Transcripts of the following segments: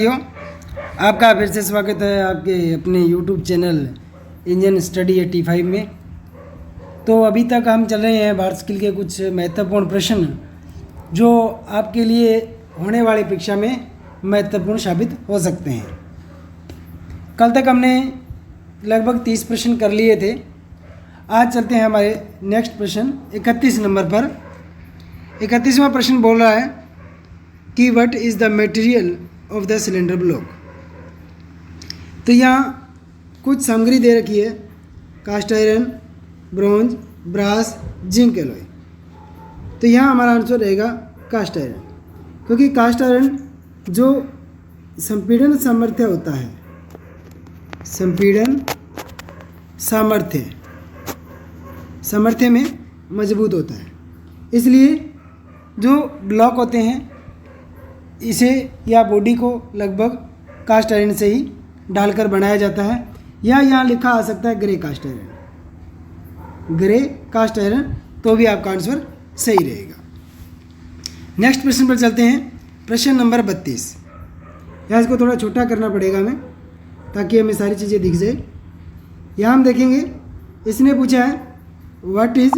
साथियों, आपका फिर से स्वागत है आपके अपने YouTube चैनल इंजन स्टडी 85 में। तो अभी तक हम चल रहे हैं भारत स्किल के कुछ महत्वपूर्ण प्रश्न जो आपके लिए होने वाली परीक्षा में महत्वपूर्ण साबित हो सकते हैं। कल तक हमने लगभग 30 प्रश्न कर लिए थे। आज चलते हैं हमारे नेक्स्ट प्रश्न 31 नंबर पर। 31वां प्रश्न बोल रहा है कि what is the material of the cylinder block. तो यहाँ कुछ सामग्री दे रखी है, cast iron, bronze, brass, zinc alloy. तो यहाँ हमारा आंसर रहेगा कास्ट आयरन, क्योंकि कास्ट आयरन जो संपीड़न सामर्थ्य होता है, संपीड़न सामर्थ्य में मजबूत होता है, इसलिए जो ब्लॉक होते हैं इसे या बॉडी को लगभग कास्ट आयरन से ही डालकर बनाया जाता है। या यहाँ लिखा आ सकता है ग्रे कास्ट आयरन, तो भी आपका आंसर सही रहेगा। नेक्स्ट प्रश्न पर चलते हैं, प्रश्न नंबर 32। यहाँ इसको थोड़ा छोटा करना पड़ेगा हमें ताकि हमें सारी चीज़ें दिख जाए। यहाँ हम देखेंगे, इसने पूछा है what is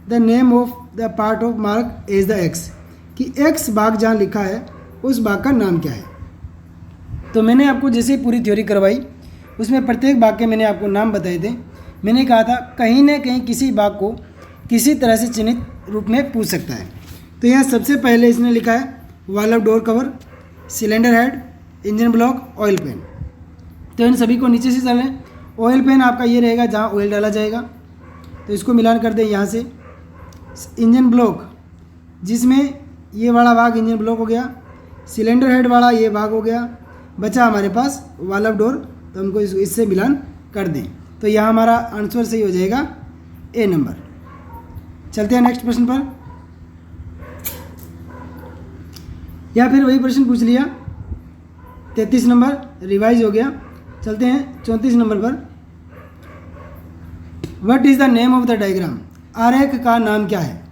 the name of the part of mark as the X, कि एक्स भाग जहाँ लिखा है उस भाग का नाम क्या है। तो मैंने आपको जैसे पूरी थ्योरी करवाई उसमें प्रत्येक भाग के मैंने आपको नाम बताए थे। मैंने कहा था कहीं ना कहीं किसी भाग को किसी तरह से चिन्हित रूप में पूछ सकता है। तो यहाँ सबसे पहले इसने लिखा है valve door cover, cylinder head, engine block, oil pan. तो इन सभी को नीचे से चलें। ऑयल पेन आपका ये रहेगा जहाँ ऑयल डाला जाएगा, तो इसको मिलान कर दें यहाँ से। इंजन ब्लॉक जिसमें ये वाला भाग इंजन ब्लॉक हो गया, सिलेंडर हेड वाला ये भाग हो गया, बचा हमारे पास वाल्व डोर, तो हमको इससे मिलान कर दें। तो यहाँ हमारा आंसर सही हो जाएगा ए नंबर। चलते हैं नेक्स्ट प्रश्न पर। या फिर वही प्रश्न पूछ लिया, 33 नंबर रिवाइज हो गया। चलते हैं 34 नंबर पर। What is the name of the diagram, आरेख का नाम क्या है।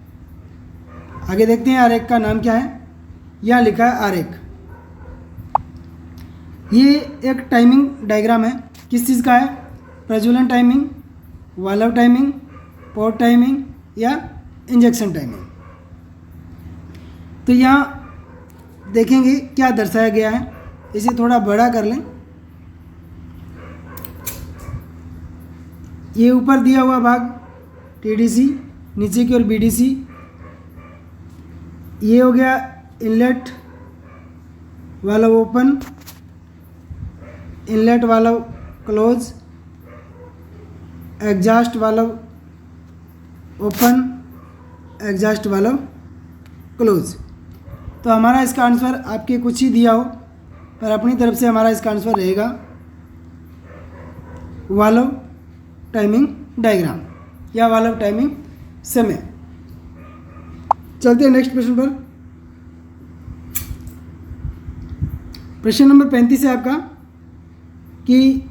आगे देखते हैं आरेख का नाम क्या है। यहाँ लिखा है आरेख, ये एक टाइमिंग डायग्राम है। किस चीज़ का है, प्रज्वलन timing, valve timing, port timing या इंजेक्शन टाइमिंग। तो यहाँ देखेंगे क्या दर्शाया गया है। इसे थोड़ा बड़ा कर लें। ये ऊपर दिया हुआ भाग टीडीसी, नीचे की ओर बीडीसी, ये हो गया inlet valve open, inlet valve close, exhaust valve open, exhaust valve close. तो हमारा इसका आंसर आपके कुछ ही दिया हो, पर अपनी तरफ से हमारा इसका आंसर रहेगा वाल्व टाइमिंग डायग्राम या वाल्व टाइमिंग समय। चलते हैं नेक्स्ट प्रश्न पर। प्रश्न नंबर 35 है आपका कि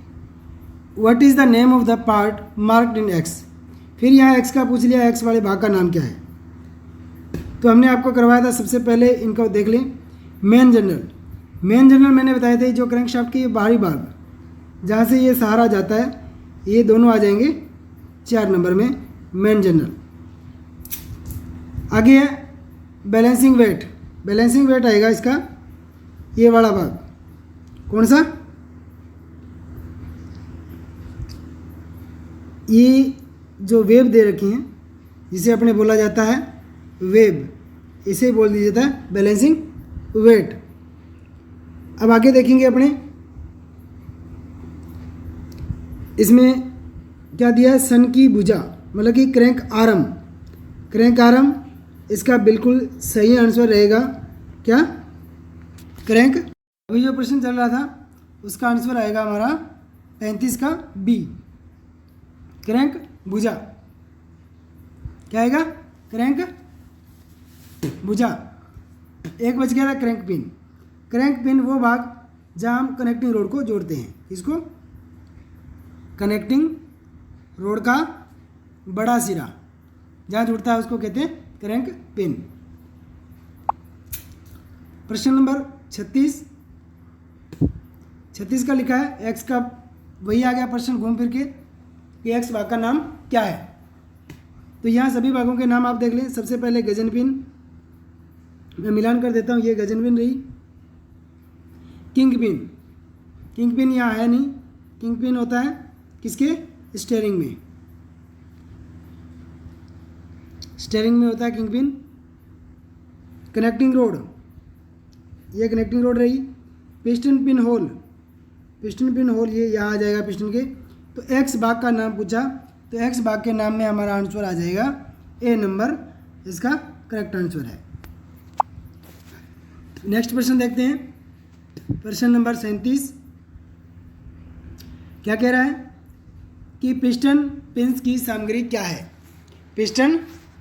what is the name of the part marked in x. फिर यहाँ एक्स का पूछ लिया, एक्स वाले भाग का नाम क्या है। तो हमने आपको करवाया था, सबसे पहले इनको देख लें। मेन जनरल मैंने बताए थे, जो क्रैंकशाफ्ट के ये बाहरी भाग जहाँ से ये सहारा जाता है, ये दोनों आ जाएंगे 4 नंबर में, मेन जनरल। आगे है बैलेंसिंग वेट आएगा इसका, ये वाला भाग कौन सा, ये जो वेब दे रखी हैं जिसे अपने बोला जाता है वेब, इसे बोल दिया जाता है बैलेंसिंग वेट। अब आगे देखेंगे अपने, इसमें क्या दिया है, सन की भुजा, मतलब कि क्रैंक आर्म। इसका बिल्कुल सही आंसर रहेगा क्या, क्रैंक। अभी जो प्रश्न चल रहा था उसका आंसर आएगा हमारा 35 का बी, क्रैंक भुजा। क्या आएगा, क्रैंक भुजा। एक बच गया था क्रैंक पिन वो भाग जहाँ हम कनेक्टिंग रोड को जोड़ते हैं। इसको कनेक्टिंग रोड का बड़ा सिरा जहाँ जुड़ता है उसको कहते हैं क्रैंक पिन। प्रश्न नंबर 36, 36 का लिखा है, एक्स का वही आ गया प्रश्न घूम फिर के कि एक्स भाग का नाम क्या है। तो यहाँ सभी भागों के नाम आप देख लें। सबसे पहले गजनपिन, मैं मिलान कर देता हूँ, ये गजनपिन रही। किंगपिन, किंगपिन यहाँ है नहीं, किंगपिन होता है किसके, स्टीयरिंग में, स्टीयरिंग में होता है किंगपिन। कनेक्टिंग रोड, ये कनेक्टिंग रोड रही। Piston pin hole, piston pin hole ये यहाँ आ जाएगा पिस्टन के। तो एक्स भाग का नाम पूछा, तो एक्स भाग के नाम में हमारा आंसर आ जाएगा ए नंबर, इसका करेक्ट आंसर है। नेक्स्ट प्रश्न देखते हैं, प्रश्न नंबर 37। क्या कह रहा है कि पिस्टन पिंस की सामग्री क्या है। Piston,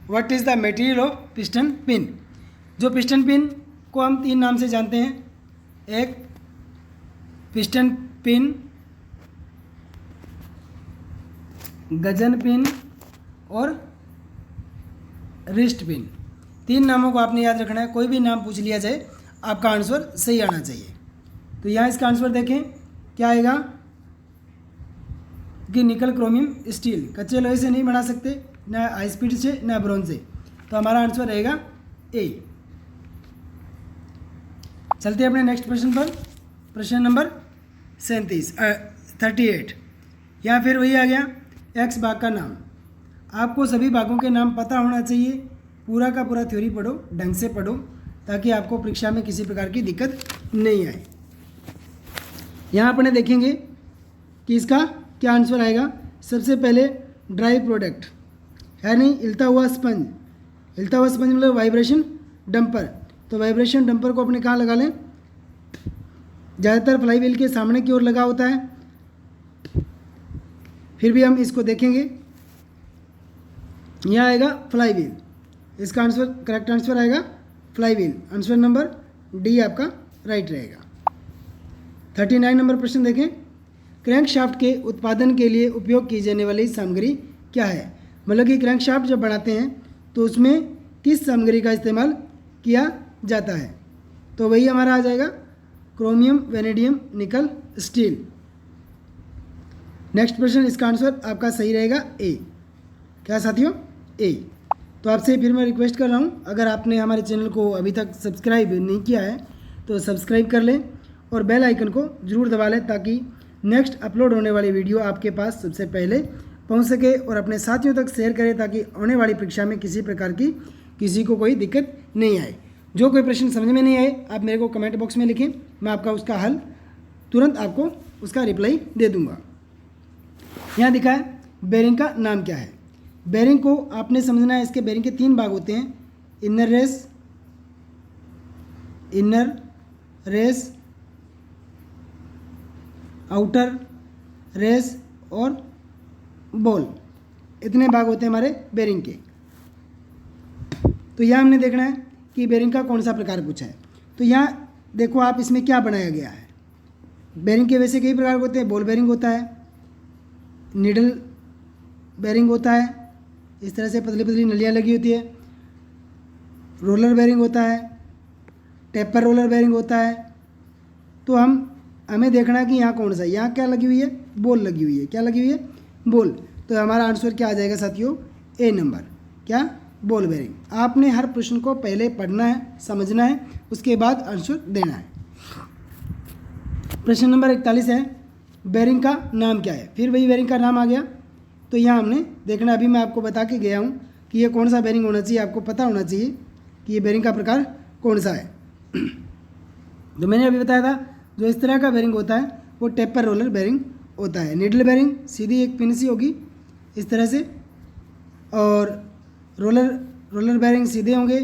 what is the material of piston pin. जो पिस्टन पिन को हम 3 नाम से जानते हैं, एक पिस्टन पिन, गजन पिन और रिस्ट पिन। 3 नामों को आपने याद रखना है, कोई भी नाम पूछ लिया जाए आपका आंसर सही आना चाहिए। तो यहाँ इसका आंसर देखें क्या आएगा कि निकल क्रोमियम स्टील, कच्चे लोहे से नहीं बना सकते, ना हाई स्पीड से ना ब्रोंज से, तो हमारा आंसर रहेगा ए। चलते हैं अपने नेक्स्ट प्रश्न पर, प्रश्न नंबर 38। यहाँ फिर वही आ गया एक्स भाग का नाम। आपको सभी भागों के नाम पता होना चाहिए, पूरा का पूरा थ्योरी पढ़ो, ढंग से पढ़ो, ताकि आपको परीक्षा में किसी प्रकार की दिक्कत नहीं आए। यहाँ अपने देखेंगे कि इसका क्या आंसर आएगा। सबसे पहले ड्राई प्रोडक्ट है नहीं, हिलता हुआ स्पंज, हिलता हुआ स्पंज मतलब वाइब्रेशन डंपर। तो वाइब्रेशन डंपर को अपने कहाँ लगा लें, ज़्यादातर फ्लाई व्हील के सामने की ओर लगा होता है। फिर भी हम इसको देखेंगे, यहाँ आएगा फ्लाई व्हील, इसका आंसर करेक्ट आंसर आएगा fly wheel, answer number D आपका राइट रहेगा। 39 नंबर प्रश्न देखें, क्रैंक शाफ्ट के उत्पादन के लिए उपयोग की जाने वाली सामग्री क्या है। मतलब कि क्रैंक शाफ्ट जब बनाते हैं तो उसमें किस सामग्री का इस्तेमाल किया जाता है। तो वही हमारा आ जाएगा क्रोमियम, वेनेडियम, निकल, स्टील। नेक्स्ट प्रश्न, इसका आंसर आपका सही रहेगा ए। क्या साथियों, ए। तो आपसे फिर मैं रिक्वेस्ट कर रहा हूँ, अगर आपने हमारे चैनल को अभी तक सब्सक्राइब नहीं किया है तो सब्सक्राइब कर लें और बेल आइकन को ज़रूर दबा लें, ताकि नेक्स्ट अपलोड होने वाली वीडियो आपके पास सबसे पहले पहुँच सके, और अपने साथियों तक शेयर करें ताकि आने वाली परीक्षा में किसी प्रकार की किसी को कोई दिक्कत नहीं आए। जो कोई प्रश्न समझ में नहीं आए आप मेरे को कमेंट बॉक्स में लिखें, मैं आपका उसका हल तुरंत आपको उसका रिप्लाई दे दूंगा। यहाँ दिखा है बेरिंग का नाम क्या है। बेरिंग को आपने समझना है, इसके बेरिंग के 3 भाग होते हैं, इनर रेस, आउटर रेस और बॉल, इतने भाग होते हैं हमारे बेरिंग के। तो यहाँ हमने देखना है कि बेरिंग का कौन सा प्रकार पूछा है। तो यहाँ देखो आप, इसमें क्या बनाया गया है। बेरिंग के वैसे कई प्रकार होते हैं, बॉल बेरिंग होता है, निडल बेरिंग होता है, इस तरह से पतली पतली नलियाँ लगी होती है, रोलर बेरिंग होता है, टेपर रोलर बेरिंग होता है। तो हमें देखना है कि यहाँ कौन सा है। यहाँ क्या लगी हुई है, बॉल लगी हुई है। क्या लगी हुई है, बॉल। तो हमारा आंसर क्या आ जाएगा साथियों, ए नंबर, क्या, बॉल बेरिंग। आपने हर प्रश्न को पहले पढ़ना है, समझना है, उसके बाद आंसर देना है। प्रश्न नंबर 41 है, बेरिंग का नाम क्या है। फिर वही बेरिंग का नाम आ गया। तो यहाँ हमने देखना, अभी मैं आपको बता के गया हूँ कि ये कौन सा बेरिंग होना चाहिए, आपको पता होना चाहिए कि ये बेरिंग का प्रकार कौन सा है। जो मैंने अभी बताया था, जो इस तरह का बेरिंग होता है वो टेपर रोलर बेरिंग होता है। निडल बेरिंग सीधी एक पिन सी होगी इस तरह से, और रोलर बेरिंग सीधे होंगे,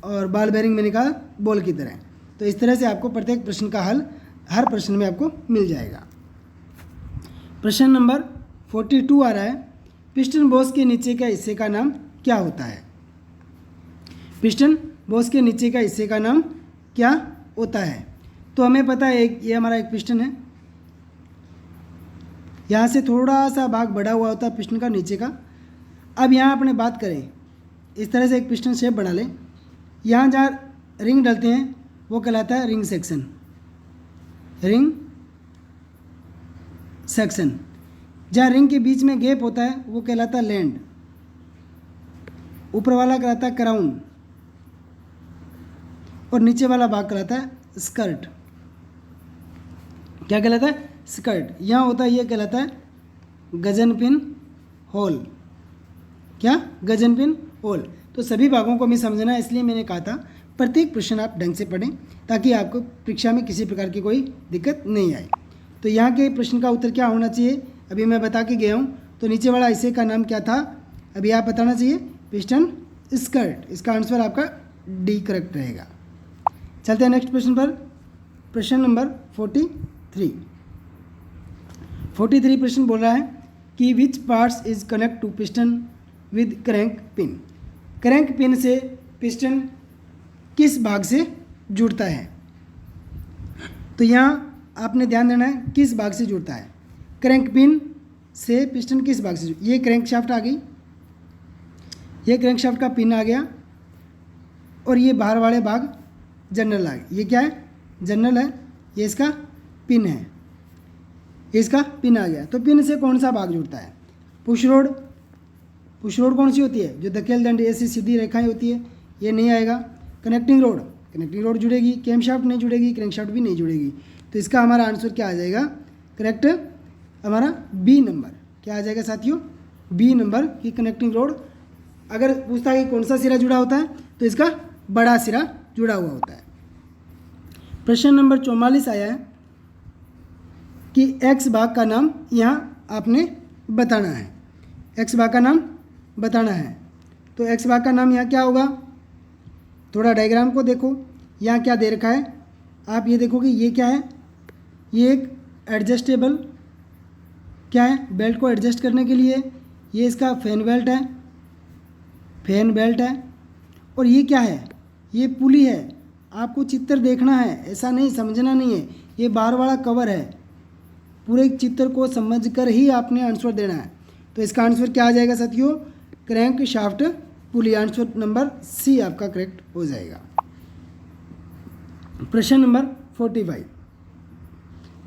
और बॉल बेरिंग मैंने कहा बॉल की तरह। तो इस तरह से आपको प्रत्येक प्रश्न का हल हर प्रश्न में आपको मिल जाएगा। प्रश्न नंबर 42 आ रहा है, पिस्टन बॉस के नीचे का हिस्से का नाम क्या होता है। पिस्टन बॉस के नीचे का हिस्से का नाम क्या होता है। तो हमें पता है ये हमारा एक पिस्टन है, यहाँ से थोड़ा सा भाग बढ़ा हुआ होता है पिस्टन का नीचे का। अब यहाँ अपने बात करें, इस तरह से एक पिस्टन शेप बना लें, यहाँ जहाँ रिंग डलते हैं वो कहलाता है रिंग सेक्शन, रिंग सेक्शन। जहाँ रिंग के बीच में गैप होता है वो कहलाता है लैंड, ऊपर वाला कहलाता है क्राउन और नीचे वाला भाग कहलाता है स्कर्ट। क्या कहलाता है? स्कर्ट। यहाँ होता है ये कहलाता है गजन पिन होल। क्या? Gudgeon pin hole. तो सभी भागों को हमें समझना है, इसलिए मैंने कहा था प्रत्येक प्रश्न आप ढंग से पढ़ें ताकि आपको परीक्षा में किसी प्रकार की कोई दिक्कत नहीं आए। तो यहाँ के प्रश्न का उत्तर क्या होना चाहिए अभी मैं बता के गया हूँ। तो नीचे वाला हिस्से का नाम क्या था अभी आप बताना चाहिए, पिस्टन स्कर्ट। इसका आंसर आपका डी करेक्ट रहेगा। चलते हैं नेक्स्ट प्रश्न पर, प्रश्न नंबर 43। 43 प्रश्न बोल रहा है कि which parts is connect to piston with crank pin. Crank pin से पिस्टन किस भाग से जुड़ता है? तो यहाँ आपने ध्यान देना है किस भाग से जुड़ता है। क्रैंक पिन से पिस्टन किस भाग से, ये क्रैंक शाफ्ट आ गई, ये क्रैंक शाफ्ट का पिन आ गया और ये बाहर वाले भाग जनरल आ गए। ये क्या है? जनरल है, ये इसका पिन है, ये इसका पिन आ गया। तो पिन से कौन सा भाग जुड़ता है? Push road. पुश रोड कौन सी होती है? जो धकेल दंड ऐसी सीधी रेखाएं होती है, ये नहीं आएगा। कनेक्टिंग रोड, कनेक्टिंग रोड जुड़ेगी। कैम शाफ्ट नहीं जुड़ेगी, क्रैंक शाफ्ट भी नहीं जुड़ेगी। तो इसका हमारा आंसर क्या आ जाएगा? करेक्ट हमारा बी नंबर। क्या आ जाएगा साथियों? बी नंबर की कनेक्टिंग रोड। अगर पूछता है कि कौन सा सिरा जुड़ा होता है तो इसका बड़ा सिरा जुड़ा हुआ होता है। प्रश्न नंबर 44 आया है कि एक्स भाग का नाम यहाँ आपने बताना है। एक्स भाग का नाम बताना है। तो एक्स भाग का नाम यहाँ क्या होगा? थोड़ा डायग्राम को देखो, यहाँ क्या दे रखा है आप ये देखो कि ये क्या है? ये एक एडजस्टेबल क्या है? बेल्ट को एडजस्ट करने के लिए। ये इसका फैन बेल्ट है, फैन बेल्ट है। और ये क्या है? ये पुली है। आपको चित्र देखना है, ऐसा नहीं समझना नहीं है। ये बाहर वाला कवर है, पूरे चित्र को समझकर ही आपने आंसर देना है। तो इसका आंसर क्या आ जाएगा साथियों? क्रैंक शाफ्ट पुली। आंसर नंबर सी आपका करेक्ट हो जाएगा। प्रश्न नंबर 45।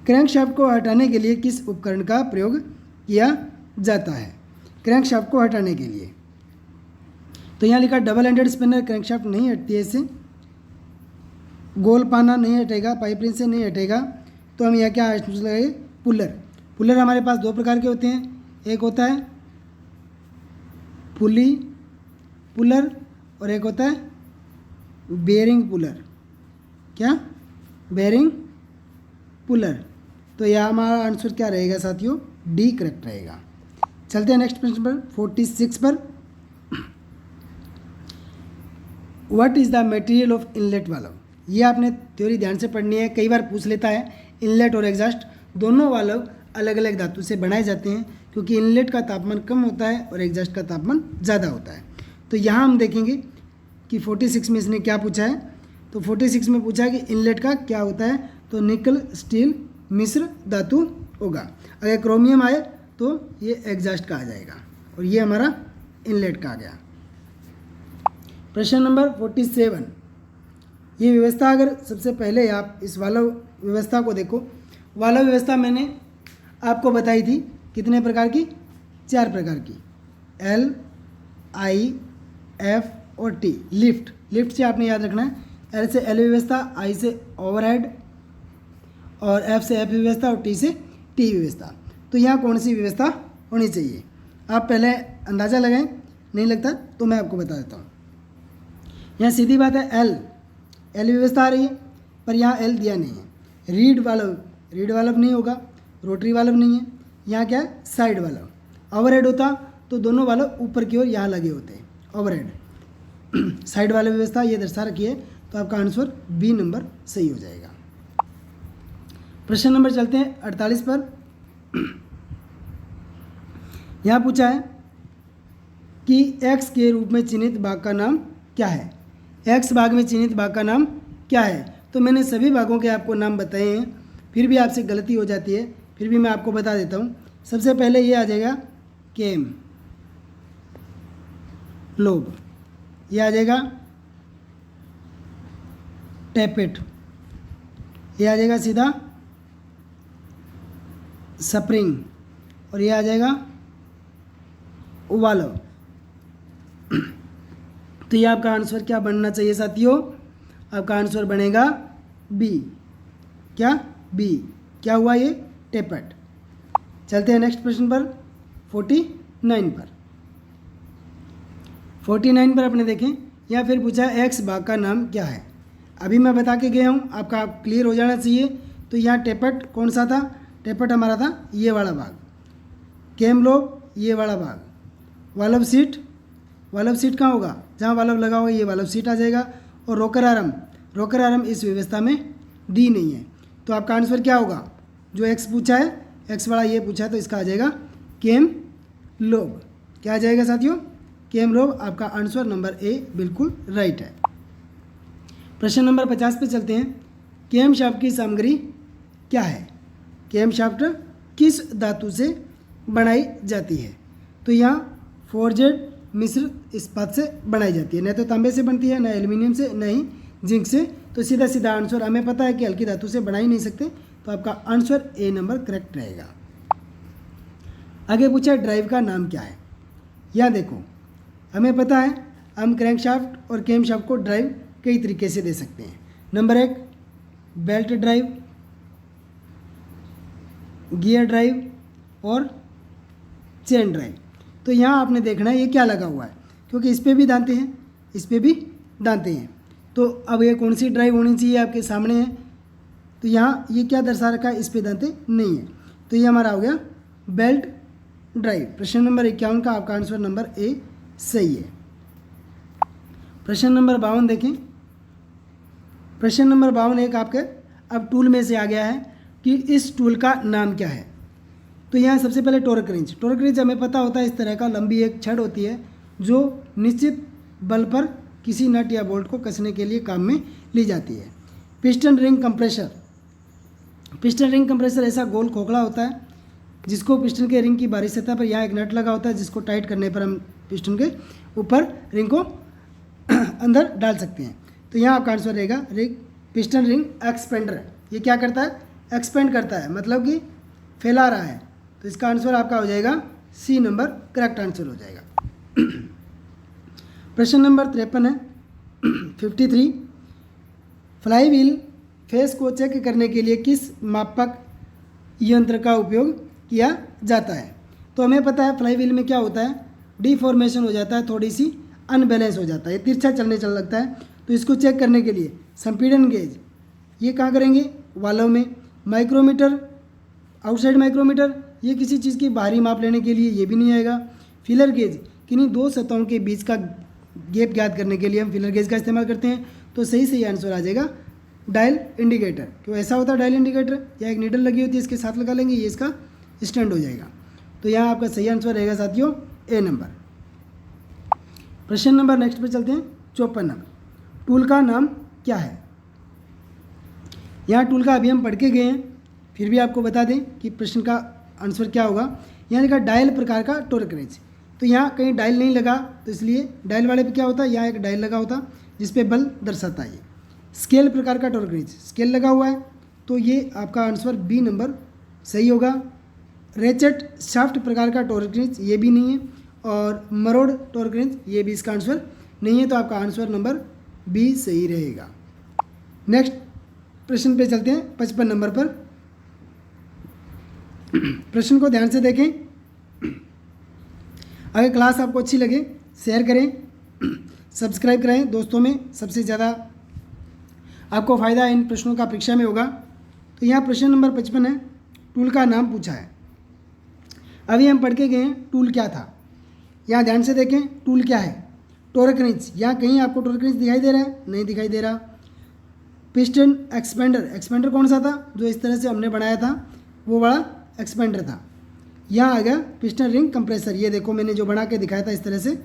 क्रैंक शाफ्ट को हटाने के लिए किस उपकरण का प्रयोग किया जाता है? क्रैंक शाफ्ट को हटाने के लिए तो यहाँ लिखा double ended spinner. Crank shaft नहीं हटती है इससे। गोल पाना नहीं हटेगा, पाइप रिंच से नहीं हटेगा। तो हम यहाँ क्या लगाएंगे? पुलर। पुलर हमारे पास दो प्रकार के होते हैं, एक होता है पुली पुलर और एक होता है बेरिंग पुलर। क्या? Bearing puller. तो यह हमारा आंसर क्या रहेगा साथियों? डी करेक्ट रहेगा। चलते हैं नेक्स्ट प्रश्न पर 46 पर। What is the material of inlet valve. ये आपने थ्योरी ध्यान से पढ़नी है, कई बार पूछ लेता है। इनलेट और एग्जॉस्ट दोनों वाल्व अलग अलग धातु से बनाए जाते हैं क्योंकि इनलेट का तापमान कम होता है और एग्जॉस्ट का तापमान ज़्यादा होता है। तो यहाँ हम देखेंगे कि 46 में इसने क्या पूछा है। तो 46 में पूछा है कि इनलेट का क्या होता है, तो निकल स्टील मिश्र धातु होगा। अगर क्रोमियम आए तो ये एग्जॉस्ट का आ जाएगा और ये हमारा इनलेट का आ गया। प्रश्न नंबर 47। ये व्यवस्था, अगर सबसे पहले आप इस वाल्व व्यवस्था को देखो। वाल्व व्यवस्था मैंने आपको बताई थी कितने प्रकार की? 4 प्रकार की। एल, आई, एफ और टी। लिफ्ट, लिफ्ट से आपने याद रखना है। एल से एल व्यवस्था, आई से ओवरहेड और एफ से एफ व्यवस्था और टी से टी व्यवस्था। तो यहाँ कौन सी व्यवस्था होनी चाहिए? आप पहले अंदाज़ा लगाएं, नहीं लगता तो मैं आपको बता देता हूँ। यहाँ सीधी बात है, एल व्यवस्था आ रही है पर यहाँ एल दिया नहीं है। रीड वाल्व नहीं होगा, रोटरी वाल्व नहीं है। यहाँ क्या है? Side valve. ओवरहेड होता तो दोनों वाल्व ऊपर की ओर यहाँ लगे होते हैं, ओवरहेड। साइड वाले व्यवस्था ये दर्शा रखी है, तो आपका आंसर बी नंबर सही हो जाएगा। प्रश्न नंबर चलते हैं 48 पर। यहाँ पूछा है कि एक्स के रूप में चिन्हित भाग का नाम क्या है? एक्स भाग में चिन्हित भाग का नाम क्या है? तो मैंने सभी भागों के आपको नाम बताए हैं, फिर भी आपसे गलती हो जाती है, फिर भी मैं आपको बता देता हूँ। सबसे पहले ये आ जाएगा केम लोब, ये आ जाएगा टैपेट, ये आ जाएगा सीधा स्प्रिंग, और ये आ जाएगा वाल्व। तो ये आपका आंसर क्या बनना चाहिए साथियों? आपका आंसर बनेगा बी। क्या? बी। क्या हुआ ये? टेपेट। चलते हैं नेक्स्ट प्रश्न पर, 49 पर। 49 पर अपने देखें, या फिर पूछा एक्स बाग का नाम क्या है। अभी मैं बता के गया हूँ, आपका क्लियर हो जाना चाहिए। तो यहाँ टेपेट कौन सा था? टेपेट हमारा था ये वाला भाग, केमलोब ये वाला भाग, वाल्व सीट, वाल्व सीट कहाँ होगा? जहाँ वाल्व लगा होगा ये वाल्व सीट आ जाएगा। और रोकर आर्म, रोकर आर्म इस व्यवस्था में दी नहीं है। तो आपका आंसर क्या होगा? जो एक्स पूछा है, एक्स वाला ये पूछा है, तो इसका आ जाएगा केम लोब। क्या आ जाएगा साथियों? केम लोब। आपका आंसर नंबर ए बिल्कुल राइट है। प्रश्न नंबर 50 पे चलते हैं। केम शाफ्ट की सामग्री क्या है? केम शाफ्ट किस धातु से बनाई जाती है? तो यहाँ फोर्जेड मिश्र इस्पात से बनाई जाती है। न तो तांबे से बनती है, न एल्यूमिनियम से, न ही जिंक से। तो सीधा सीधा आंसर, हमें पता है कि हल्की धातु से बना ही नहीं सकते, तो आपका आंसर ए नंबर करेक्ट रहेगा। आगे पूछा ड्राइव का नाम क्या है। यहाँ देखो, हमें पता है हम क्रैंकशाफ्ट और केम शाफ्ट को ड्राइव कई तरीके से दे सकते हैं। Number 1 belt drive, gear drive और चेन ड्राइव। तो यहाँ आपने देखना है ये क्या लगा हुआ है, क्योंकि इस पर भी दांते हैं, इस पर भी दांते हैं। तो अब ये कौन सी ड्राइव होनी चाहिए? आपके सामने है। तो यहाँ ये क्या दर्शा रखा है? इस पर दांते नहीं है। तो ये हमारा हो गया बेल्ट ड्राइव। प्रश्न नंबर 51 का आपका आंसर नंबर ए सही है। प्रश्न नंबर 52 देखें। प्रश्न नंबर 52 एक आपके अब टूल में से आ गया है कि इस टूल का नाम क्या है। तो यहाँ सबसे पहले टॉर्क रिंच। टॉर्क रिंच हमें पता होता है इस तरह का लंबी एक छड़ होती है जो निश्चित बल पर किसी नट या बोल्ट को कसने के लिए काम में ली जाती है। Piston ring compressor. Piston ring compressor ऐसा गोल खोखला होता है जिसको पिस्टन के रिंग की बाहरी सतह पर यहाँ एक नट लगा होता है, जिसको टाइट करने पर हम पिस्टन के ऊपर रिंग को अंदर डाल सकते हैं। तो यहाँ आपका आंसर रहेगा रिंग, पिस्टन रिंग एक्सपेंडर। ये क्या करता है? एक्सपेंड करता है, मतलब कि फैला रहा है। तो इसका आंसर आपका हो जाएगा सी नंबर करेक्ट आंसर हो जाएगा। प्रश्न नंबर 53 है 53। फ्लाई व्हील फेस को चेक करने के लिए किस मापक यंत्र का उपयोग किया जाता है? तो हमें पता है फ्लाई व्हील में क्या होता है, डिफॉर्मेशन हो जाता है, थोड़ी सी अनबैलेंस हो जाता है, तिरछा चलने चल लगता है। तो इसको चेक करने के लिए संपीड़न गेज ये कहाँ करेंगे? वाल्व में। माइक्रोमीटर, आउटसाइड माइक्रोमीटर, ये किसी चीज़ की बाहरी माप लेने के लिए ये भी नहीं आएगा। फिलर गेज, किन्हीं दो सतहों के बीच का गैप ज्ञात करने के लिए हम फिलर गेज का इस्तेमाल करते हैं। तो सही आंसर आ जाएगा डायल इंडिकेटर। क्यों ऐसा होता है डायल इंडिकेटर? या एक नीडल लगी होती है, इसके साथ लगा लेंगे, ये इसका स्टैंड हो जाएगा। तो यहाँ आपका सही आंसर रहेगा साथियों ए नंबर। प्रश्न नंबर नेक्स्ट पर चलते हैं 54 नंबर। टूल का नाम क्या है? यहाँ टूल का अभी हम पढ़ के गए हैं, फिर भी आपको बता दें कि प्रश्न का आंसर क्या होगा। यहाँ लिखा डायल प्रकार का टॉर्क रिंच। तो यहाँ कहीं डायल नहीं लगा, तो इसलिए डायल वाले पे क्या होता है, यहाँ एक डायल लगा होता जिस पे बल दर्शाता है। स्केल प्रकार का टॉर्क रिंच, स्केल लगा हुआ है, तो ये आपका आंसर बी नंबर सही होगा। रेचेट शाफ्ट प्रकार का टॉर्क रिंच ये भी नहीं है, और मरोड़ टॉर्क रिंच ये भी इसका आंसर नहीं है। तो आपका आंसर नंबर बी सही रहेगा। नेक्स्ट प्रश्न पे चलते हैं 55 नंबर पर। प्रश्न को ध्यान से देखें। अगर क्लास आपको अच्छी लगे शेयर करें, सब्सक्राइब करें दोस्तों में, सबसे ज़्यादा आपको फ़ायदा इन प्रश्नों का परीक्षा में होगा। तो यहाँ प्रश्न नंबर 55 है, टूल का नाम पूछा है। अभी हम पढ़ के गए हैं टूल क्या था। यहाँ ध्यान से देखें टूल क्या है, टॉर्क रिंच। यहाँ कहीं आपको टॉर्क रिंच दिखाई दे रहा है? नहीं दिखाई दे रहा। पिस्टन एक्सपेंडर, एक्सपेंडर कौन सा था? जो इस तरह से हमने बनाया था वो बड़ा एक्सपेंडर था। यहाँ आ गया पिस्टन रिंग कंप्रेसर, ये देखो मैंने जो बना के दिखाया था इस तरह से,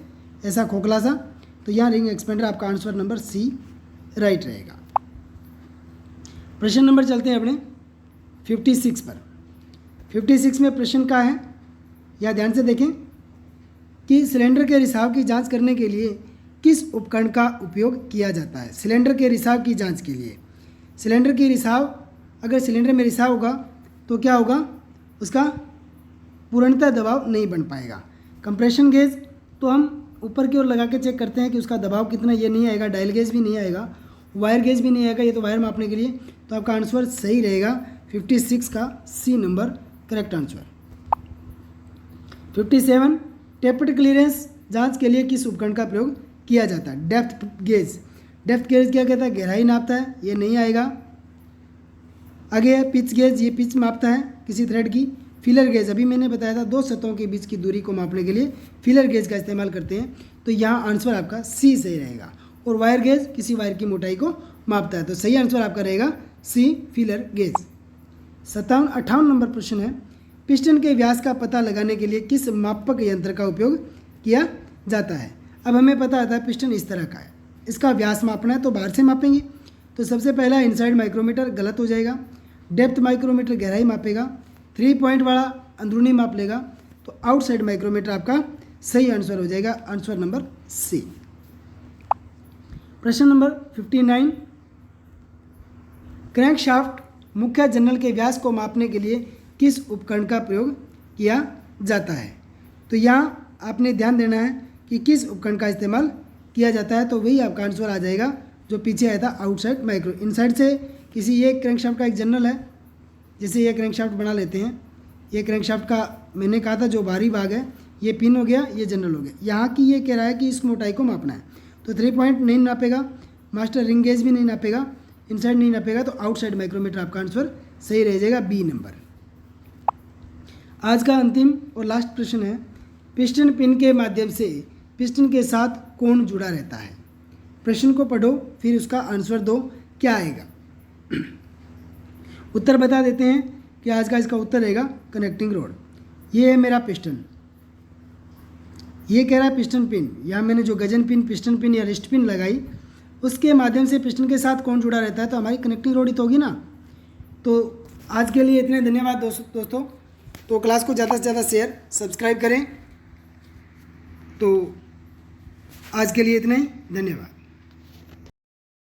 ऐसा खोखला सा। तो यहाँ रिंग एक्सपेंडर, आपका आंसर नंबर सी राइट रहेगा। प्रश्न नंबर चलते हैं अपने 56 पर। 56 में प्रश्न का है, या ध्यान से देखें कि सिलेंडर के रिसाव की जांच करने के लिए किस उपकरण का उपयोग किया जाता है? सिलेंडर के रिसाव की जांच के लिए, सिलेंडर की रिसाव, अगर सिलेंडर में रिसाव होगा तो क्या होगा? उसका पूर्णतः दबाव नहीं बन पाएगा। कंप्रेशन गेज तो हम ऊपर की ओर लगा के चेक करते हैं कि उसका दबाव कितना, ये नहीं आएगा। डायल गेज भी नहीं आएगा, वायर गेज भी नहीं आएगा, ये तो वायर मापने के लिए। तो आपका आंसर सही रहेगा 56 का C number correct answer. 57 tapered clearance जांच के लिए किस उपकरण का प्रयोग किया जाता है? Depth gauge. डेप्थ गेज क्या कहता है? गहराई नापता है, ये नहीं आएगा। आगे है पिच गेज, ये पिच मापता है किसी थ्रेड की। फिलर गेज, अभी मैंने बताया था दो सतहों के बीच की दूरी को मापने के लिए फिलर गेज का इस्तेमाल करते हैं। तो यहाँ आंसर आपका सी सही रहेगा। और वायर गेज किसी वायर की मोटाई को मापता है। तो सही आंसर आपका रहेगा सी फिलर गेज। 58 नंबर प्रश्न है, पिस्टन के व्यास का पता लगाने के लिए किस मापक यंत्र का उपयोग किया जाता है? अब हमें पता था पिस्टन इस तरह का है, इसका व्यास मापना है तो बाहर से मापेंगे। तो सबसे पहला इनसाइड माइक्रोमीटर गलत हो जाएगा। डेप्थ माइक्रोमीटर गहराई मापेगा। 3 पॉइंट वाला अंदरूनी माप लेगा। तो आउटसाइड माइक्रोमीटर आपका सही आंसर हो जाएगा, आंसर नंबर सी। प्रश्न नंबर 59, क्रैंकशाफ्ट मुख्य जर्नल के व्यास को मापने के लिए किस उपकरण का प्रयोग किया जाता है? तो यहाँ आपने ध्यान देना है कि किस उपकरण का इस्तेमाल किया जाता है। तो वही आपका आंसर आ जाएगा जो पीछे आया था, आउटसाइड माइक्रो। इनसाइड से किसी ये क्रैंकशाफ्ट का एक जर्नल है, जैसे ये क्रैंकशाफ्ट बना लेते हैं। ये क्रैंकशाफ्ट का मैंने कहा था जो बाहरी भाग है, ये पिन हो गया, ये जनरल हो गया। यहाँ की ये कह रहा है कि इस मोटाई को मापना है। तो 3 पॉइंट नहीं नापेगा, मास्टर रिंग गेज भी नहीं नापेगा, इनसाइड नहीं नापेगा। तो आउटसाइड माइक्रोमीटर आपका आंसर सही रह जाएगा, बी नंबर। आज का अंतिम और लास्ट प्रश्न है, पिस्टन पिन के माध्यम से पिस्टन के साथ कौन जुड़ा रहता है? प्रश्न को पढ़ो फिर उसका आंसर दो, क्या आएगा? उत्तर बता देते हैं कि आज का इसका उत्तर रहेगा कनेक्टिंग रोड। ये है मेरा पिस्टन, ये कह रहा है पिस्टन पिन। यहाँ मैंने जो गजन पिन, पिस्टन पिन या रिस्ट पिन लगाई, उसके माध्यम से पिस्टन के साथ कौन जुड़ा रहता है? तो हमारी कनेक्टिंग रोड ही तो होगी ना। तो आज के लिए इतने, धन्यवाद दोस्तों। तो क्लास को ज़्यादा से ज़्यादा शेयर, सब्सक्राइब करें। तो आज के लिए इतना ही, धन्यवाद।